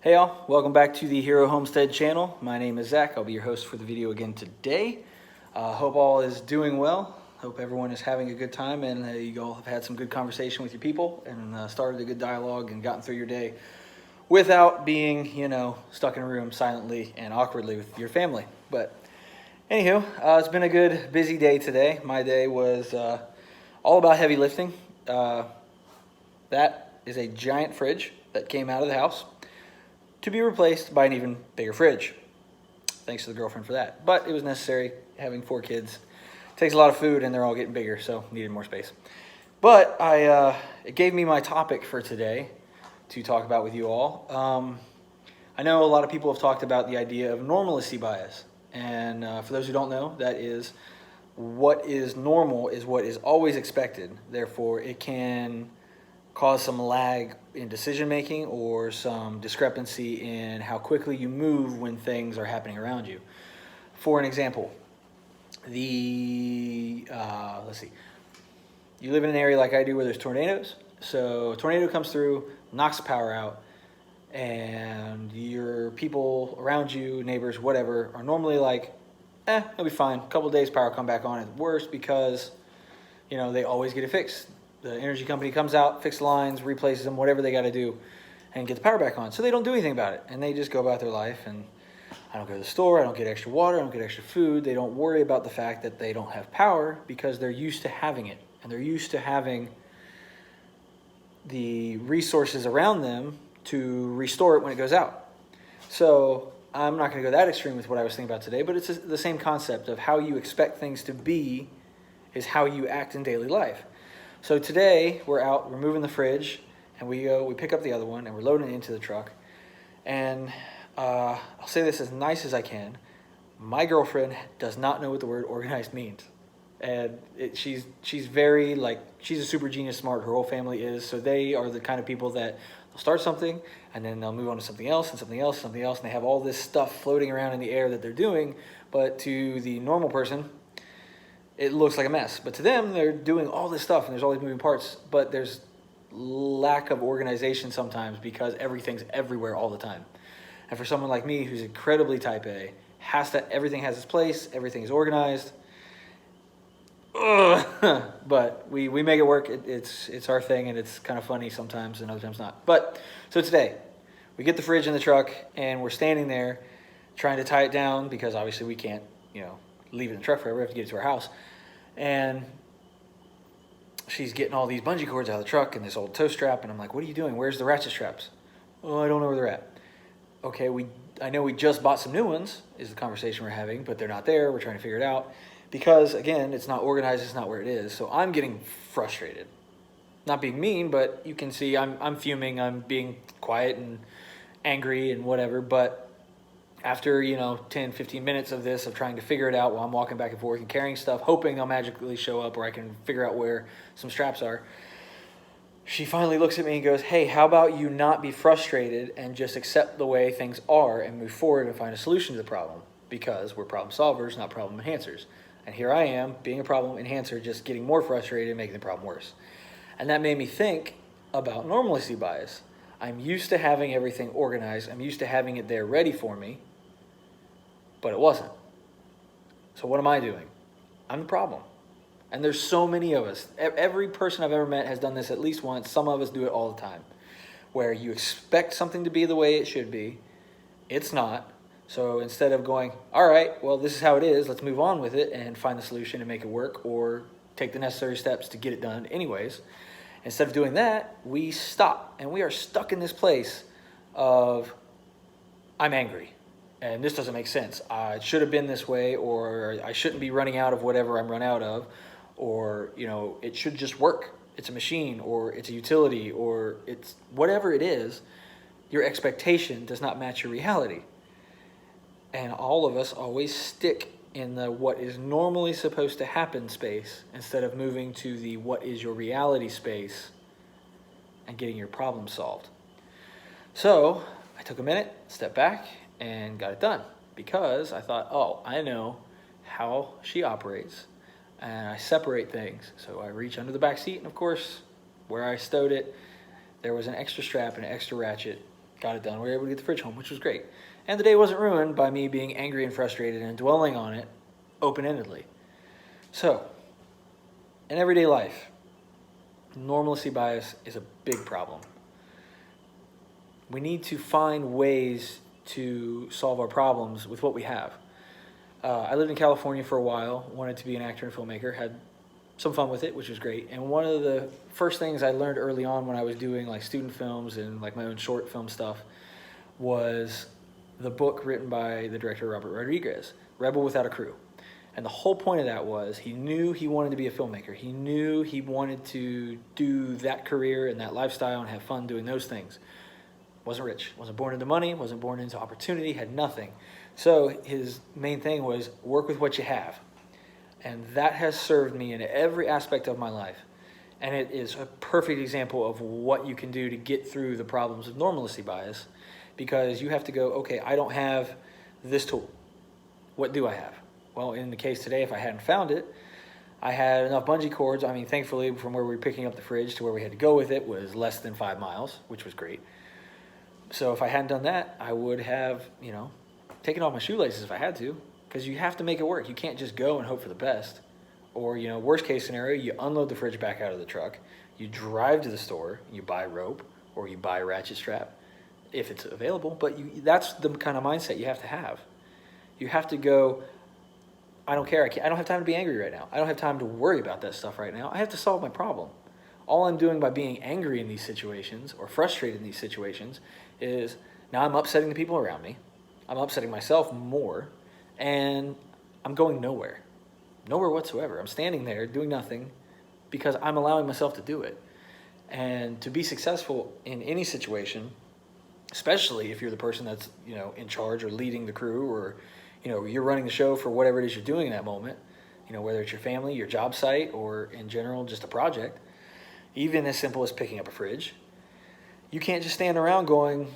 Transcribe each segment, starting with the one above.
Hey y'all, welcome back to the Hero Homestead channel. My name is Zach. I'll be your host for the video again today. Hope all is doing well. Hope everyone is having a good time and you all have had some good conversation with your people and started a good dialogue and gotten through your day without being, stuck in a room silently and awkwardly with your family. But anywho, it's been a good, busy day today. My day was all about heavy lifting. That is a giant fridge that came out of the house to be replaced by an even bigger fridge. Thanks to the girlfriend for that. But it was necessary. Having 4 kids takes a lot of food and they're all getting bigger, so needed more space. But it gave me my topic for today to talk about with you all. I know a lot of people have talked about the idea of normalcy bias. And for those who don't know, that is what is normal is what is always expected. Therefore, it can cause some lag in decision making or some discrepancy in how quickly you move when things are happening around you. For an example, let's see, you live in an area like I do where there's tornadoes. So a tornado comes through, knocks the power out, and your people around you, neighbors, whatever, are normally like, it'll be fine. A couple of days, power come back on. At worst, because they always get it fixed. The energy company comes out, fixes the lines, replaces them, whatever they got to do, and get the power back on. So they don't do anything about it, and they just go about their life. And I don't go to the store, I don't get extra water, I don't get extra food. They don't worry about the fact that they don't have power because they're used to having it, and they're used to having the resources around them to restore it when it goes out. So I'm not going to go that extreme with what I was thinking about today, but it's the same concept of how you expect things to be is how you act in daily life. So today we're out, we're moving the fridge, and we pick up the other one, and we're loading it into the truck. And I'll say this as nice as I can. My girlfriend does not know what the word organized means. And she's very, she's a super genius smart, her whole family is. So they are the kind of people that they'll start something, and then they'll move on to something else, and something else, something else, and they have all this stuff floating around in the air that they're doing. But to the normal person, it looks like a mess. But to them, they're doing all this stuff and there's all these moving parts, but there's lack of organization sometimes because everything's everywhere all the time. And for someone like me who's incredibly type A, everything has its place, everything is organized. But we make it work. It's our thing, and it's kind of funny sometimes and other times not. But so today, we get the fridge in the truck and we're standing there trying to tie it down because obviously we can't, leave it in the truck forever. We have to get it to our house. And she's getting all these bungee cords out of the truck and this old tow strap. And I'm like, what are you doing? Where's the ratchet straps? Oh, I don't know where they're at. Okay, I know we just bought some new ones, is the conversation we're having, but they're not there. We're trying to figure it out. Because, again, it's not organized. It's not where it is. So I'm getting frustrated. Not being mean, but you can see I'm fuming. I'm being quiet and angry and whatever. But after 10 15 minutes of this, of trying to figure it out while I'm walking back and forth and carrying stuff, hoping they'll magically show up or I can figure out where some straps are, she finally looks at me and goes, hey, how about you not be frustrated and just accept the way things are and move forward and find a solution to the problem, because we're problem solvers, not problem enhancers. And here I am being a problem enhancer, just getting more frustrated and making the problem worse. And that made me think about normalcy bias. I'm used to having everything organized. I'm used to having it there ready for me. But it wasn't. So what am I doing? I'm the problem. And there's so many of us. Every person I've ever met has done this at least once. Some of us do it all the time. Where you expect something to be the way it should be. It's not. So instead of going, all right, well, this is how it is. Let's move on with it and find the solution and make it work, or take the necessary steps to get it done anyways. Instead of doing that, we stop. And we are stuck in this place of, I'm angry. And this doesn't make sense. It should have been this way, or I shouldn't be running out of whatever I'm run out of, or, it should just work. It's a machine, or it's a utility, or it's whatever it is. Your expectation does not match your reality. And all of us always stick in the what is normally supposed to happen space instead of moving to the what is your reality space and getting your problem solved. So I took a minute, stepped back, and got it done, because I thought, oh, I know how she operates, and I separate things. So I reach under the back seat, and of course, where I stowed it, there was an extra strap and an extra ratchet got it done. We were able to get the fridge home, which was great. And the day wasn't ruined by me being angry and frustrated and dwelling on it open-endedly. So, in everyday life, normalcy bias is a big problem. We need to find ways to solve our problems with what we have. I lived in California for a while, wanted to be an actor and filmmaker, had some fun with it, which was great. And one of the first things I learned early on when I was doing like student films and like my own short film stuff was the book written by the director Robert Rodriguez, Rebel Without a Crew. And the whole point of that was he knew he wanted to be a filmmaker. He knew he wanted to do that career and that lifestyle and have fun doing those things. Wasn't rich, wasn't born into money, wasn't born into opportunity, had nothing. So his main thing was work with what you have. And that has served me in every aspect of my life. And it is a perfect example of what you can do to get through the problems of normalcy bias, because you have to go, okay, I don't have this tool. What do I have? Well, in the case today, if I hadn't found it, I had enough bungee cords. I mean, thankfully, from where we were picking up the fridge to where we had to go with it was less than 5 miles, which was great. So if I hadn't done that, I would have, taken off my shoelaces if I had to, because you have to make it work. You can't just go and hope for the best. Or, worst case scenario, you unload the fridge back out of the truck, you drive to the store, you buy rope, or you buy a ratchet strap, if it's available. But that's the kind of mindset you have to have. You have to go, I don't care. I don't have time to be angry right now. I don't have time to worry about that stuff right now. I have to solve my problem. All I'm doing by being angry in these situations or frustrated in these situations is now I'm upsetting the people around me. I'm upsetting myself more, and I'm going nowhere. Nowhere whatsoever. I'm standing there doing nothing because I'm allowing myself to do it. And to be successful in any situation, especially if you're the person that's, in charge or leading the crew, or, you're running the show for whatever it is you're doing in that moment, whether it's your family, your job site, or in general, just a project, even as simple as picking up a fridge, you can't just stand around going,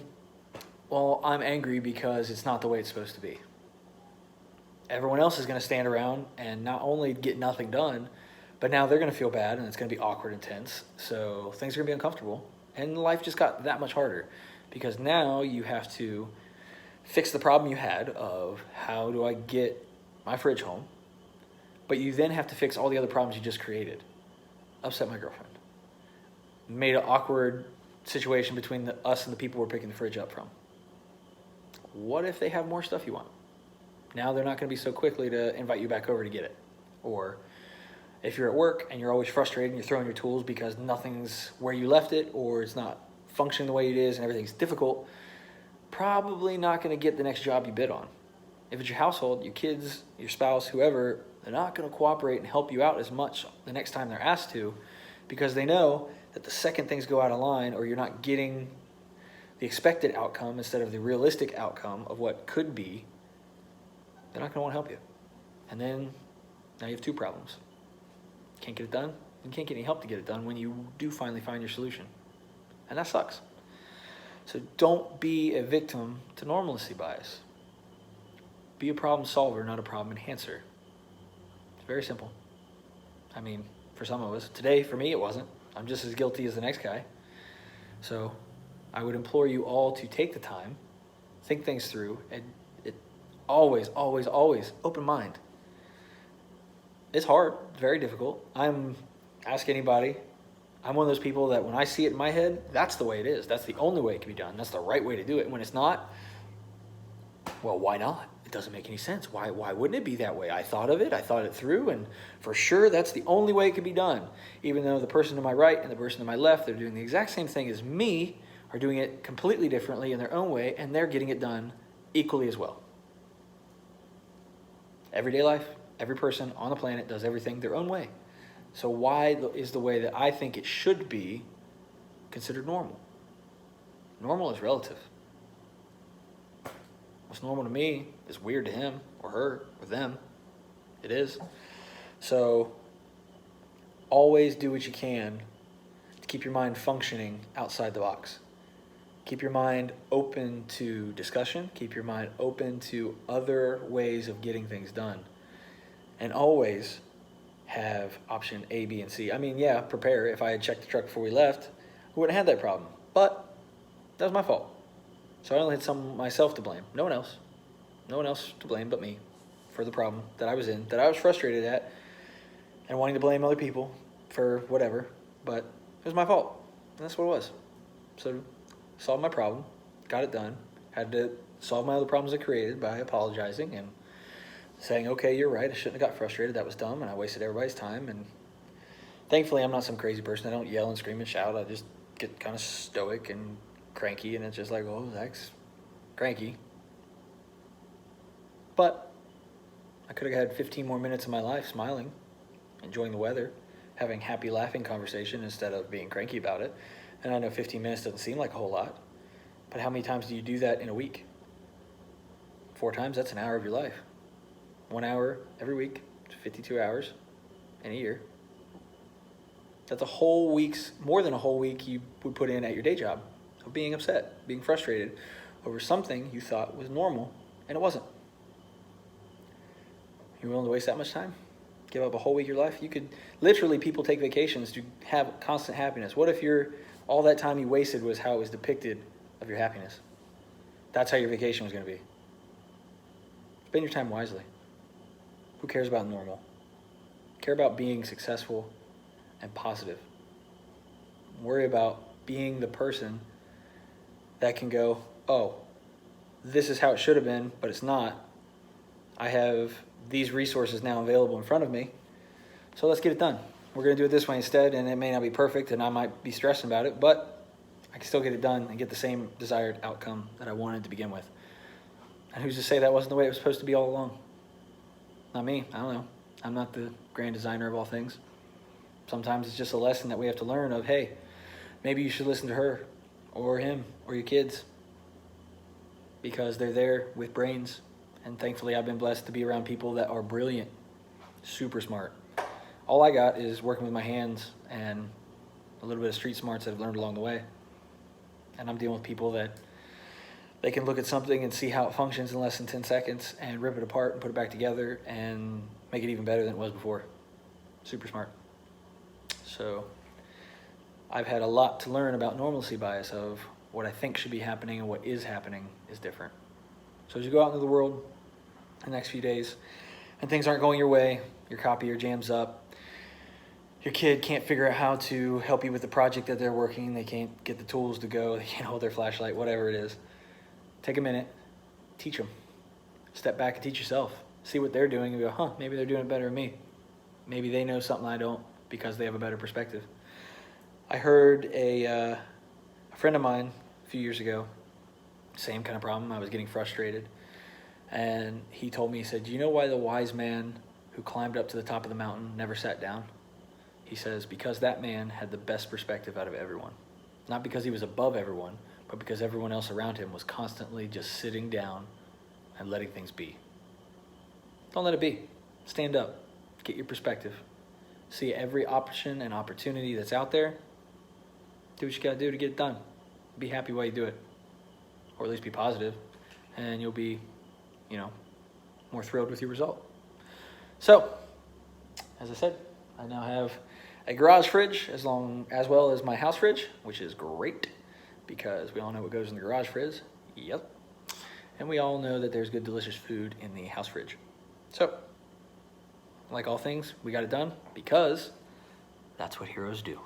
well, I'm angry because it's not the way it's supposed to be. Everyone else is going to stand around and not only get nothing done, but now they're going to feel bad and it's going to be awkward and tense. So things are going to be uncomfortable. And life just got that much harder because now you have to fix the problem you had of how do I get my fridge home? But you then have to fix all the other problems you just created. Upset my girlfriend. Made an awkward situation between us and the people we're picking the fridge up from. What if they have more stuff you want? Now they're not going to be so quickly to invite you back over to get it. Or if you're at work and you're always frustrated and you're throwing your tools because nothing's where you left it or it's not functioning the way it is and everything's difficult, probably not going to get the next job you bid on. If it's your household, your kids, your spouse, whoever, they're not going to cooperate and help you out as much the next time they're asked to, because they know that the second things go out of line or you're not getting the expected outcome instead of the realistic outcome of what could be, they're not going to want to help you. And then now you have 2 problems. Can't get it done, and can't get any help to get it done when you do finally find your solution. And that sucks. So don't be a victim to normalcy bias. Be a problem solver, not a problem enhancer. It's very simple. I mean, for some of us. Today, for me, it wasn't. I'm just as guilty as the next guy. So I would implore you all to take the time, think things through, and always, always, always open mind. It's hard. It's very difficult. Ask anybody. I'm one of those people that when I see it in my head, that's the way it is. That's the only way it can be done. That's the right way to do it. And when it's not, well, why not? It doesn't make any sense. Why wouldn't it be that way? I thought of it. I thought it through. And for sure, that's the only way it can be done. Even though the person to my right and the person to my left, they're doing the exact same thing as me, are doing it completely differently in their own way, and they're getting it done equally as well. Everyday life, every person on the planet does everything their own way. So why is the way that I think it should be considered normal? Normal is relative. What's normal to me is weird to him or her or them. It is. So always do what you can to keep your mind functioning outside the box. Keep your mind open to discussion. Keep your mind open to other ways of getting things done. And always have option A, B, and C. I mean, yeah, prepare. If I had checked the truck before we left, we wouldn't have had that problem. But that was my fault. So I only had myself to blame. No one else. No one else to blame but me for the problem that I was in, that I was frustrated at, and wanting to blame other people for whatever. But it was my fault. And that's what it was. So solved my problem, got it done, had to solve my other problems I created by apologizing and saying, okay, you're right, I shouldn't have got frustrated, that was dumb, and I wasted everybody's time. And thankfully, I'm not some crazy person. I don't yell and scream and shout. I just get kind of stoic and cranky, and it's just like, oh, Zach's cranky. But I could have had 15 more minutes of my life smiling, enjoying the weather, having happy, laughing conversation instead of being cranky about it. And I know 15 minutes doesn't seem like a whole lot, but how many times do you do that in a week? 4 times, that's an hour of your life. 1 hour every week, 52 hours in a year. That's a whole week's, more than a whole week you would put in at your day job of being upset, being frustrated over something you thought was normal and it wasn't. You willing to waste that much time? Give up a whole week of your life? You could, literally, people take vacations to have constant happiness. What if all that time you wasted was how it was depicted of your happiness? That's how your vacation was going to be. Spend your time wisely. Who cares about normal? Care about being successful and positive. Worry about being the person that can go, oh, this is how it should have been, but it's not. I have these resources now available in front of me, so let's get it done. We're going to do it this way instead, and it may not be perfect, and I might be stressing about it, but I can still get it done and get the same desired outcome that I wanted to begin with. And who's to say that wasn't the way it was supposed to be all along? Not me. I don't know. I'm not the grand designer of all things. Sometimes it's just a lesson that we have to learn of, hey, maybe you should listen to her or him or your kids because they're there with brains. And thankfully, I've been blessed to be around people that are brilliant, super smart. All I got is working with my hands and a little bit of street smarts that I've learned along the way. And I'm dealing with people that they can look at something and see how it functions in less than 10 seconds and rip it apart and put it back together and make it even better than it was before. Super smart. So I've had a lot to learn about normalcy bias of what I think should be happening and what is happening is different. So as you go out into the world the next few days and things aren't going your way, your copier jams up, your kid can't figure out how to help you with the project that they're working, they can't get the tools to go, they can't hold their flashlight, whatever it is, take a minute, teach them. Step back and teach yourself. See what they're doing and go, huh, maybe they're doing it better than me. Maybe they know something I don't because they have a better perspective. I heard a friend of mine a few years ago, same kind of problem. I was getting frustrated. And he told me, he said, do you know why the wise man who climbed up to the top of the mountain never sat down? He says, because that man had the best perspective out of everyone. Not because he was above everyone, but because everyone else around him was constantly just sitting down and letting things be. Don't let it be. Stand up. Get your perspective. See every option and opportunity that's out there. Do what you gotta do to get it done. Be happy while you do it. Or at least be positive, and you'll be, more thrilled with your result. So, as I said, I now have a garage fridge as well as my house fridge, which is great because we all know what goes in the garage fridge. Yep. And we all know that there's good, delicious food in the house fridge. So, like all things, we got it done because that's what heroes do.